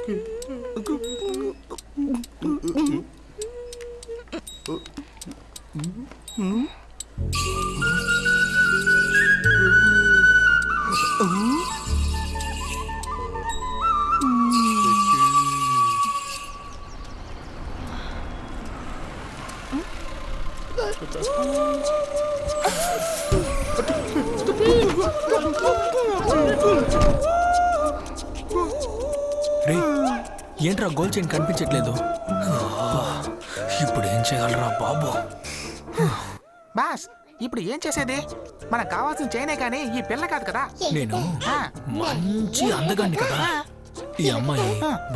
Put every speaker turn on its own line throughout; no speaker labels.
రే ఏంట్రా goal chain కనిపించట్లేదు. ఇప్పుడు ఏం చేయగలరా బాబు?
బాస్ ఇప్పుడు ఏం చేసేది? మనకు కావాల్సిన చైనే కానీ ఈ పిల్ల కాదు కదా.
నేను మంచి అందగాన్ని కదా. ఈ అమ్మాయి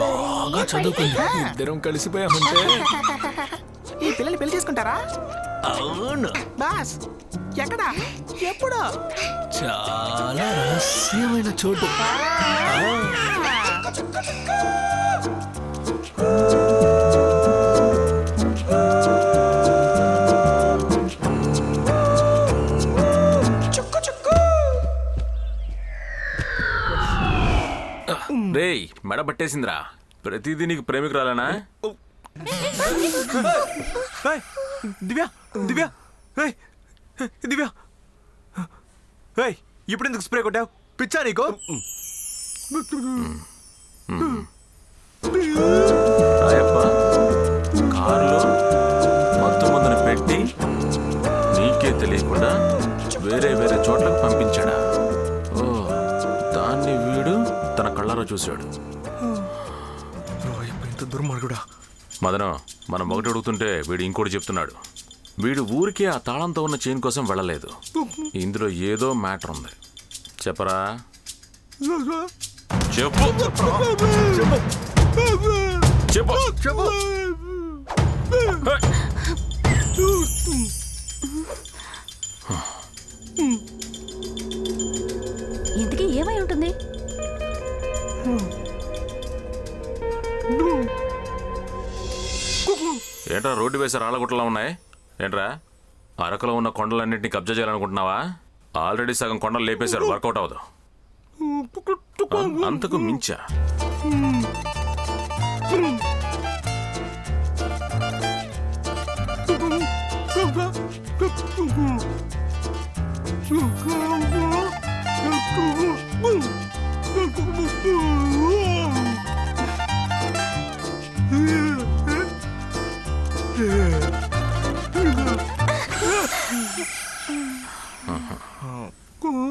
బాగా చదువుకుంది. ఇద్దరం కలిసిపోయామంటే
ఈ పిల్లని పెళ్లి చేసుకుంటారా?
అవును
బాస్ ఎక్కడా ఎప్పుడు?
చాలా రహస్యమైన చోటు.
రేయ్ మెడ పట్టేసిందిరా. ప్రతిదీ నీకు ప్రేమికురాలేనా?
దివ్య దివ్య దివ్య ఇప్పుడు ఎందుకు స్ప్రే కొట్టావు? పిచ్చా నీకు?
రాయప్ప కారులో మత్తు మందుని పెట్టి నీకే తెలియకుండా వేరే వేరే చోట్లకు పంపించాడా? ఓ దాన్ని వీడు తన కళ్ళారా చూశాడు.
ఇంత దుర్మార్గుడా.
మదనం మనం ఒకటి అడుగుతుంటే వీడు ఇంకోటి చెప్తున్నాడు. వీడు ఊరికే ఆ తాళంతో ఉన్న చైన్ కోసం వెళ్ళలేదు. ఇందులో ఏదో మ్యాటర్ ఉంది. చెప్పరా? చెప్పు చెప్పు చెప్పు.
ఇంతకీ ఏమై ఉంటుంది?
ఏంట్రా రోడ్డు వేసే రాళ్ళగుట్టలా ఉన్నాయి? ఏంట్రా అరకులో ఉన్న కొండలన్నింటినీ కబ్జా చేయాలనుకుంటున్నావా? ఆల్రెడీ సగం కొండలు లేపేశారు. వర్కౌట్ అవ్వదు. అంతకు మించా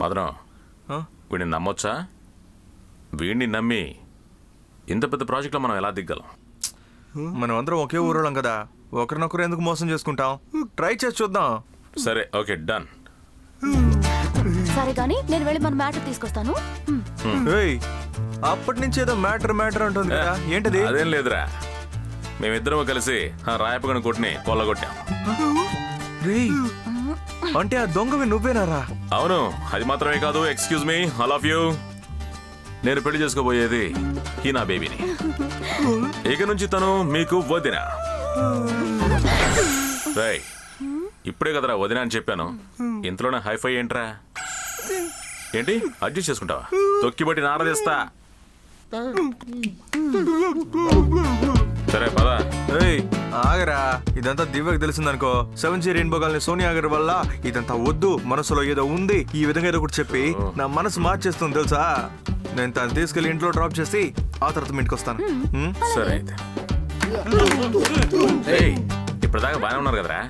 మదనం వీడిని నమ్మొచ్చా? వీడిని నమ్మి ఇంత పెద్ద ప్రాజెక్ట్లో మనం ఎలా దిగ్గలం?
మనం అందరం ఒకే ఊరోళ్ళం కదా, ఒకరినొకరు ఎందుకు మోసం చేసుకుంటాం? ట్రై చేసి చూద్దాం.
సరే ఓకే డన్.
సరే కానీ నేను వెళ్ళి మన మ్యాటర్ తీసుకొస్తాను.
అప్పటి నుంచి ఏదో మ్యాటర్ మ్యాటర్ అంటుంది కదా, ఏంటది?
అదేం లేదురా, మేమిద్దరం కలిసి రాయపగని కొట్టిని కొల్లగొట్టాం.
అంటే ఆ దొంగవి నువ్వేనారా?
అవును, అది మాత్రమే కాదు. Excuse me, I love you. నేను పెళ్లి చేసుకోబోయేది ఈ నా బేబీని. ఇక నుంచి తను మీకు వదిన. రేయ్ ఇప్పుడే కదరా వదిన అని చెప్పాను, ఇంతలోనే హైఫై ఏంట్రా? ఏంటి అడ్జస్ట్ చేసుకుంటావా? తొక్కిబట్టి నారదీస్తా. సరే పదా.
ఆగరా, ఇదంతా దివ్యకు తెలిసిందనుకో, 7G రెయిన్బో కాలనీ సోనియా గారి వల్ల ఇదంతా వద్దు, మనసులో ఏదో ఉంది, ఈ విధంగా ఏదో ఒకటి చెప్పి నా మనసు మార్చేస్తుంది తెలుసా. నేను తను తీసుకెళ్లి ఇంట్లో డ్రాప్ చేసి ఆ తర్వాత మీ ఇంటికి వస్తాను.
సరే అయితే. ఇప్పుడు దాకా బాగానే ఉన్నారు కదరా?